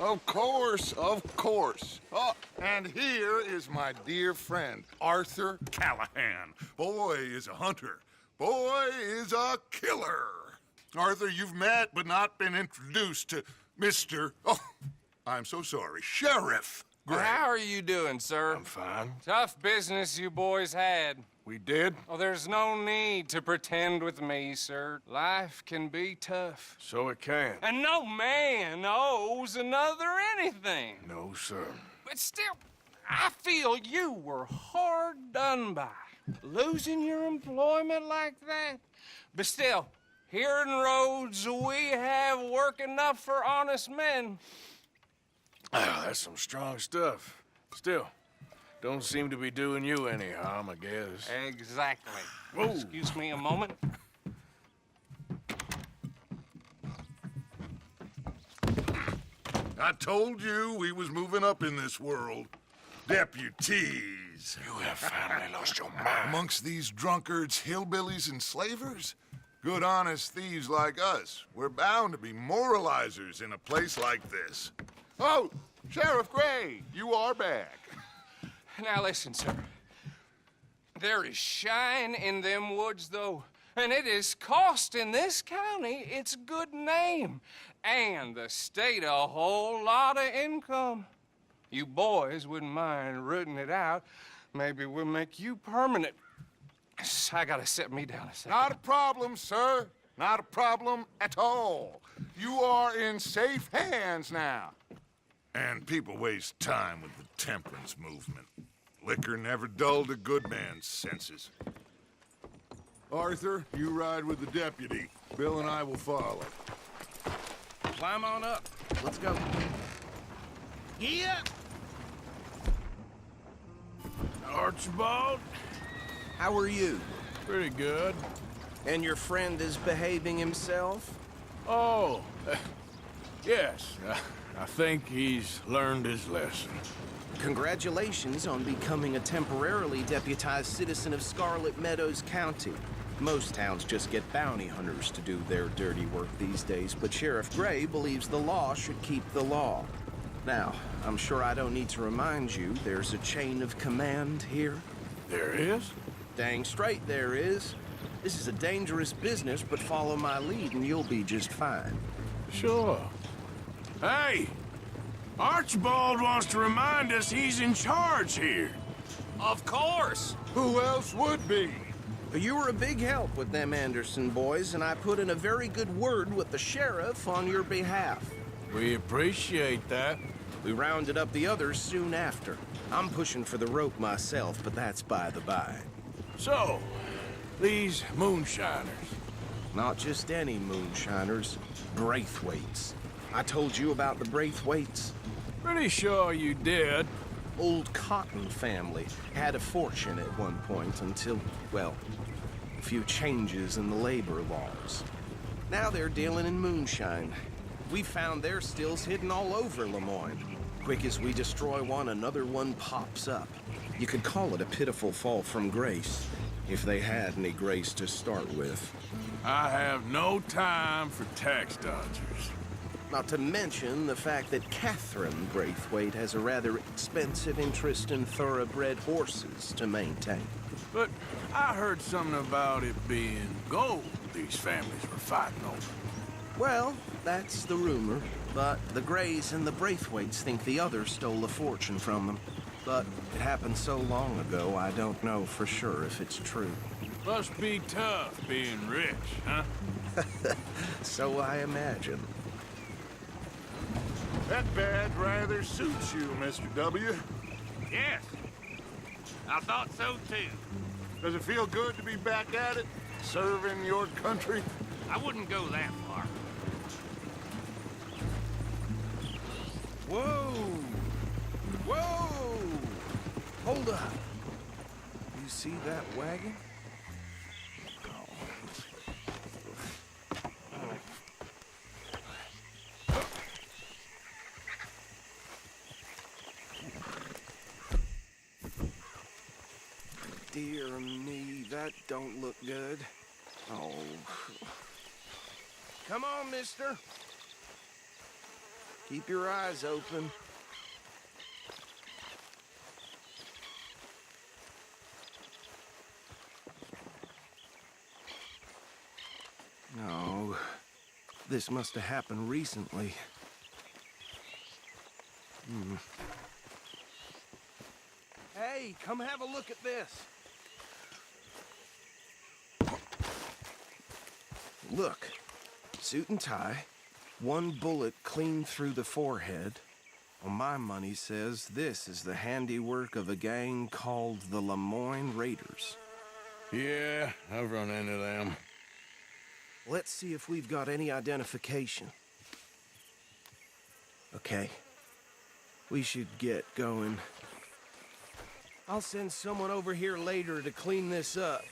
Of course, of course. Oh, and here is my dear friend, Arthur Callahan. Boy is a hunter. Boy is a killer. Arthur, you've met but not been introduced to Mr. Oh, I'm so sorry, Sheriff Gray. How are you doing, sir? I'm fine. Tough business you boys had. We did? Oh, there's no need to pretend with me, sir. Life can be tough. So it can. And no man owes another anything. No, sir. But still, I feel you were hard done by. Losing your employment like that. But still, here in Rhodes, we have work enough for honest men. Oh, that's some strong stuff. Still, don't seem to be doing you any harm, I guess. Exactly. Whoa. Excuse me a moment. I told you we was moving up in this world. Deputies. You have finally lost your mind. Amongst these drunkards, hillbillies, and slavers? Good, honest thieves like us. We're bound to be moralizers in a place like this. Oh, Sheriff Gray, you are back. Now listen, sir. There is shine in them woods, though, and it is costing this county its good name and the state a whole lot of income. You boys wouldn't mind rooting it out. Maybe we'll make you permanent. I gotta set me down a second. Not a problem, sir. Not a problem at all. You are in safe hands now. And people waste time with the temperance movement. Liquor never dulled a good man's senses. Arthur, you ride with the deputy. Bill and I will follow. Climb on up. Let's go. Yeah. Archibald? How are you? Pretty good. And your friend is behaving himself? Oh, yes. I think he's learned his lesson. Congratulations on becoming a temporarily deputized citizen of Scarlet Meadows County. Most towns just get bounty hunters to do their dirty work these days, but Sheriff Gray believes the law should keep the law. Now, I'm sure I don't need to remind you there's a chain of command here. There is? Dang straight there is. This is a dangerous business, but follow my lead and you'll be just fine. Sure. Hey! Archibald wants to remind us he's in charge here. Of course. Who else would be? You were a big help with them Anderson boys, and I put in a very good word with the sheriff on your behalf. We appreciate that. We rounded up the others soon after. I'm pushing for the rope myself, but that's by the by. So, these moonshiners. Not just any moonshiners, Braithwaites. I told you about the Braithwaites. Pretty sure you did. Old Cotton family had a fortune at one point until, well, a few changes in the labor laws. Now they're dealing in moonshine. We found their stills hidden all over Lemoyne. Quick as we destroy one, another one pops up. You could call it a pitiful fall from grace, if they had any grace to start with. I have no time for tax dodgers. Not to mention the fact that Catherine Braithwaite has a rather expensive interest in thoroughbred horses to maintain. But I heard something about it being gold these families were fighting over. Well, that's the rumor. But the Grays and the Braithwaites think the others stole a fortune from them. But it happened so long ago, I don't know for sure if it's true. Must be tough being rich, huh? So I imagine. That badge rather suits you, Mr. W. Yes. I thought so, too. Does it feel good to be back at it? Serving your country? I wouldn't go that far. Whoa! Whoa! Hold up. You see that wagon? Dear me, that don't look good. Oh. Come on, mister. Keep your eyes open. No, this must have happened recently. Hey, come have a look at this. Look, suit and tie, one bullet clean through the forehead. Well, my money says this is the handiwork of a gang called the Lemoyne Raiders. Yeah, I've run into them. Let's see if we've got any identification. Okay. We should get going. I'll send someone over here later to clean this up.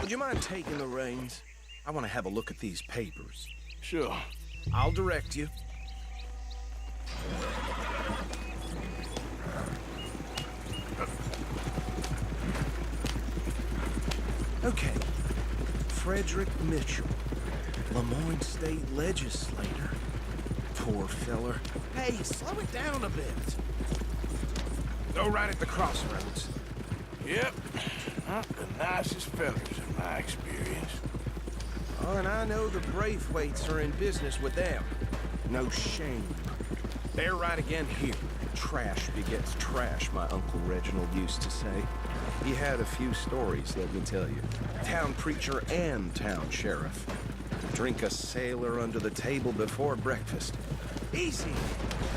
Would you mind taking the reins? I want to have a look at these papers. Sure. I'll direct you. Okay. Frederick Mitchell, Lemoyne State Legislator. Poor feller. Hey, slow it down a bit. Go right at the crossroads. Yep. Not the nicest fellas in my experience. Oh, and I know the Braithwaites are in business with them. No shame. They're right again here. Trash begets trash, my Uncle Reginald used to say. He had a few stories, let me tell you. Town preacher and town sheriff. Drink a sailor under the table before breakfast. Easy.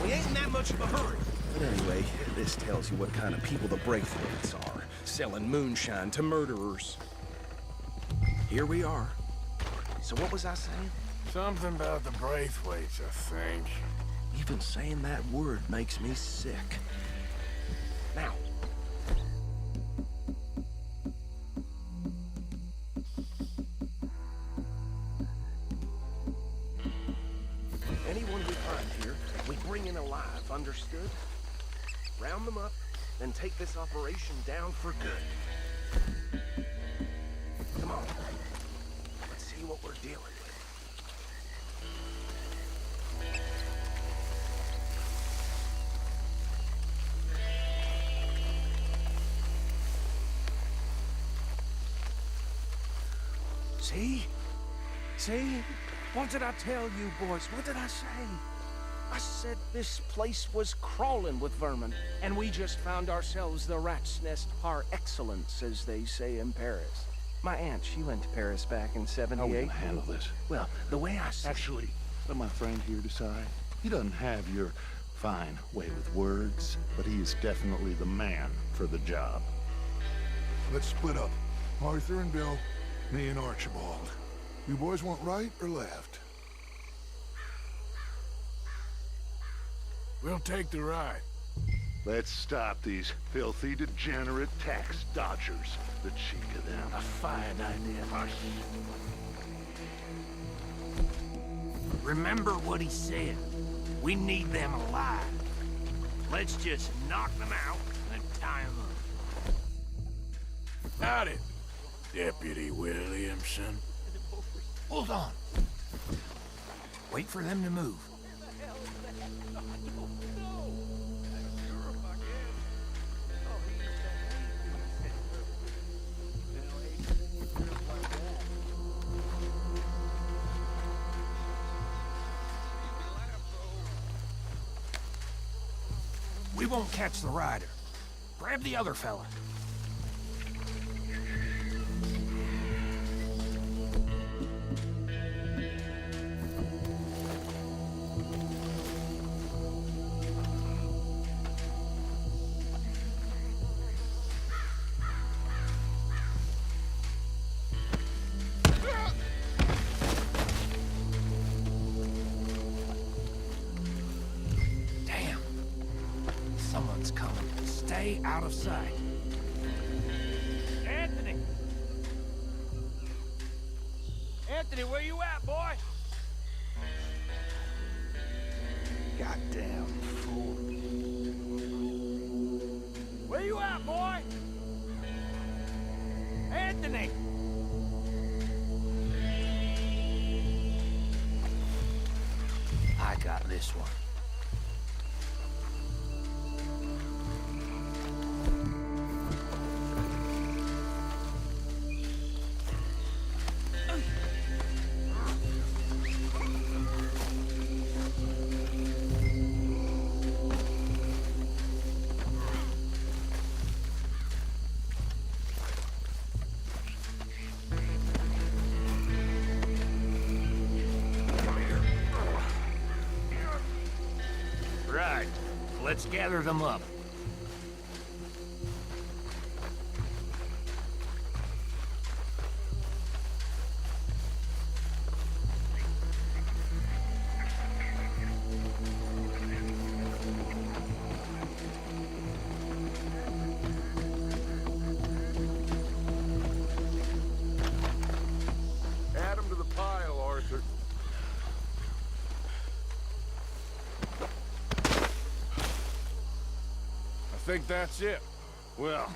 We ain't in that much of a hurry. But anyway, this tells you what kind of people the Braithwaites are. Selling moonshine to murderers. Here we are. So what was I saying? Something about the Braithwaites, I think. Even saying that word makes me sick. Now. Anyone we find here, we bring in alive, understood? Round them up, then take this operation down for good. Come on. Let's see what we're dealing with. See? See? What did I tell you, boys? What did I say? I said this place was crawling with vermin, and we just found ourselves the rat's nest par excellence, as they say in Paris. My aunt, she went to Paris back in '78. How are we gonna handle this? Well, the way I see Actually, let my friend here decide. He doesn't have your fine way with words, but he is definitely the man for the job. Let's split up. Arthur and Bill, me and Archibald. You boys want right or left? We'll take the ride. Let's stop these filthy, degenerate tax dodgers. The cheek of them. A fine idea. Remember what he said. We need them alive. Let's just knock them out and tie them up. Got it, Deputy Williamson. Hold on. Wait for them to move. We won't catch the rider. Grab the other fella. Someone's coming. Stay out of sight. Anthony! Anthony, where you at, boy? Goddamn fool. Where you at, boy? Anthony! I got this one. Right. Let's gather them up. Add 'em to the pile, Arthur. I think that's it. Well,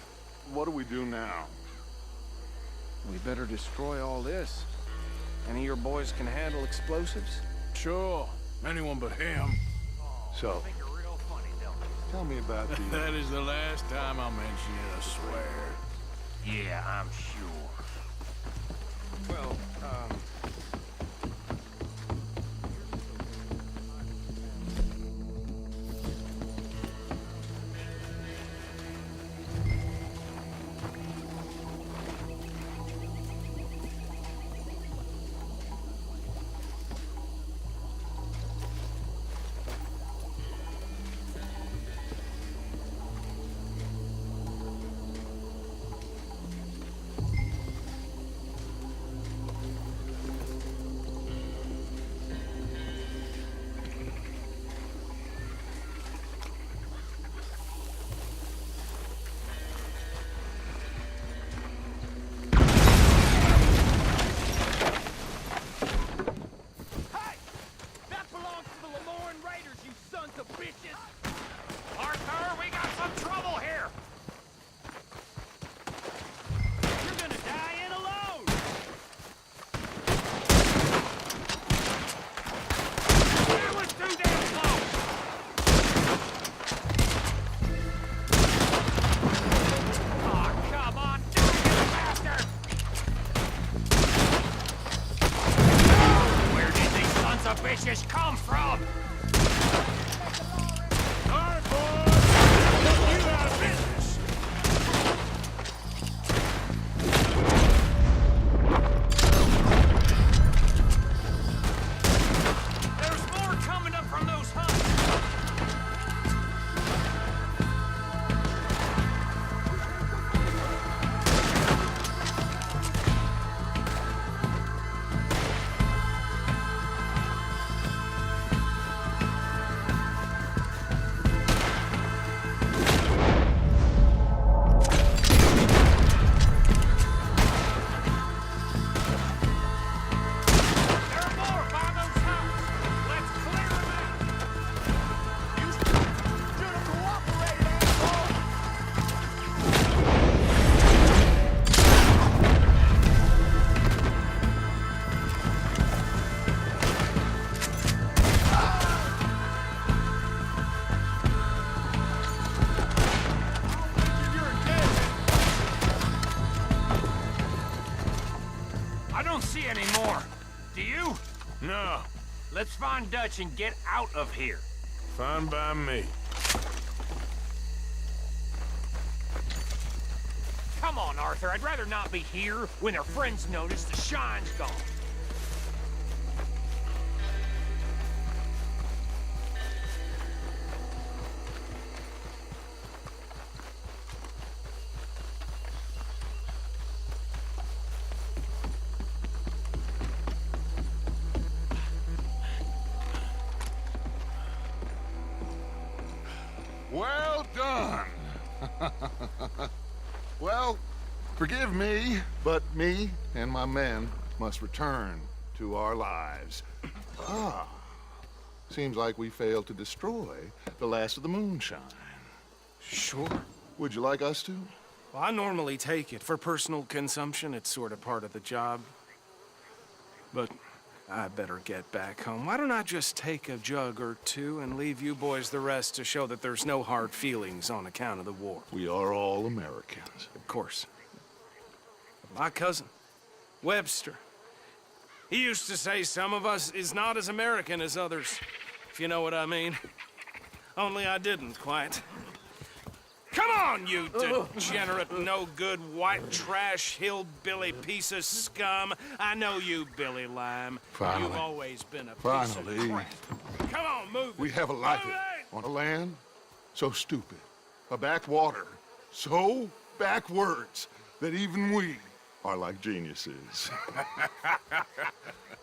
what do we do now? We better destroy all this. Any of your boys can handle explosives. Sure. Anyone but him. So, Think you're real funny, don't tell me about the... That is the last time I'll mention it, I swear. you? Yeah, I'm sure. Well, Hey! That belongs to the Lemoran Raiders, you sons of bitches! Arthur, we got some trouble here! You're gonna die in alone! That was too damn close! Aw, come on, die, you bastard! Where did these sons of bitches come from? All right, boys. Put you out of business. There's more coming up from those hunts. There are more by those hunts. Let's clear them out. You should have cooperated, asshole. I don't see any more. Do you? No. Let's find Dutch and get out of here. Fine by me. Come on, Arthur. I'd rather not be here when their friends notice the shine's gone. Well done. Well, forgive me, but me and my men must return. to our lives. Ah, seems like we failed to destroy the last of the moonshine. Sure. Would you like us to? Well, I normally take it. For personal consumption, it's sort of part of the job. But I better get back home. Why don't I just take a jug or two and leave you boys the rest to show that there's no hard feelings on account of the war? We are all Americans. Of course. My cousin, Webster, he used to say some of us is not as American as others, if you know what I mean. Only I didn't quite. Come on, you degenerate, no-good, white trash, hillbilly piece of scum. I know you, Billy Lime. Finally. You've always been a piece Finally. of crap. Come on, move it. We have a life Move it! on a land so stupid, a backwater so backwards that even we are like geniuses.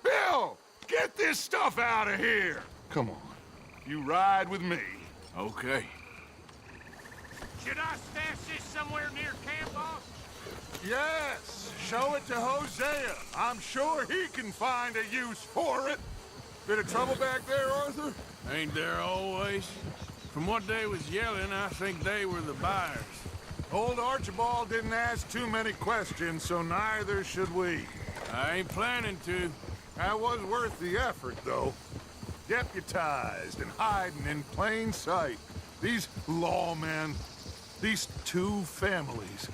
Bill, get this stuff out of here. Come on, you ride with me. Okay. Should I stash this somewhere near camp, boss? Yes, show it to Hosea. I'm sure he can find a use for it. Bit of trouble back there, Arthur? Ain't there always? From what they was yelling, I think they were the buyers. Old Archibald didn't ask too many questions, so neither should we. I ain't planning to. That was worth the effort, though. Deputized and hiding in plain sight. These lawmen, these two families.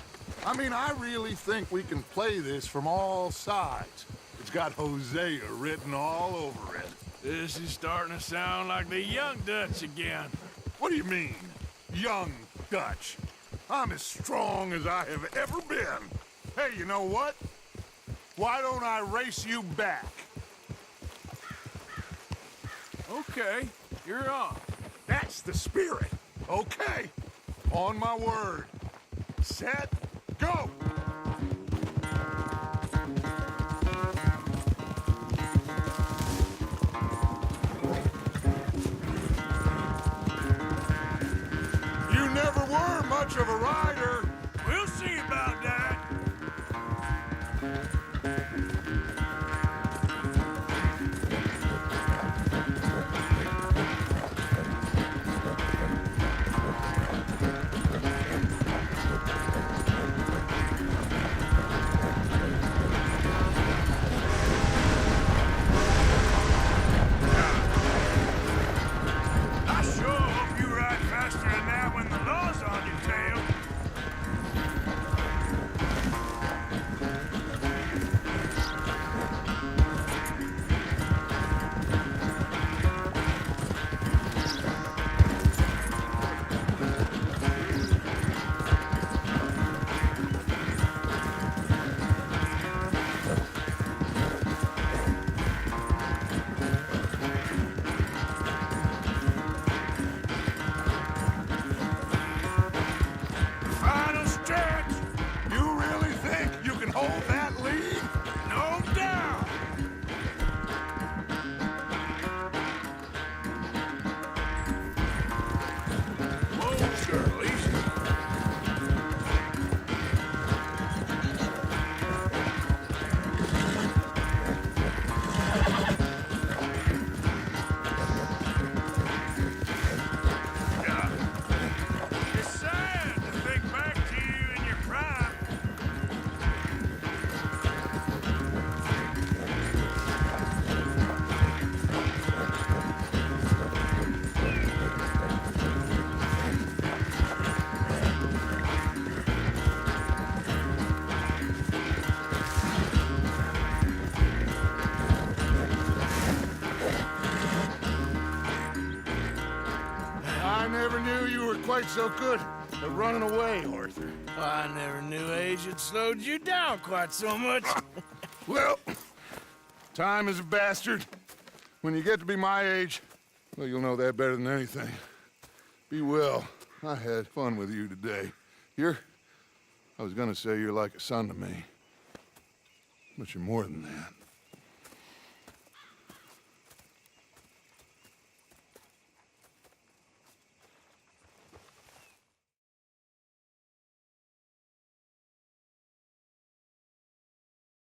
I mean, I really think we can play this from all sides. It's got Hosea written all over it. This is starting to sound like the Young Dutch again. What do you mean, young Dutch? I'm as strong as I have ever been. Hey, you know what? Why don't I race you back? Okay, you're on. That's the spirit. Okay, on my word. Set, go! You never were much of a rider. We'll see about that. I sure hope you ride faster than that when the law's on your tail. Final stretch! You really think you can hold that lead? No doubt! Whoa, girl, easy. It's sad to think back to you in your prime. I never knew you were quite so good at running away, Arthur. I never knew age had slowed you down quite so much. Well, time is a bastard. When you get to be my age, well, you'll know that better than anything. Be well. I had fun with you today. I was gonna say you're like a son to me, but you're more than that.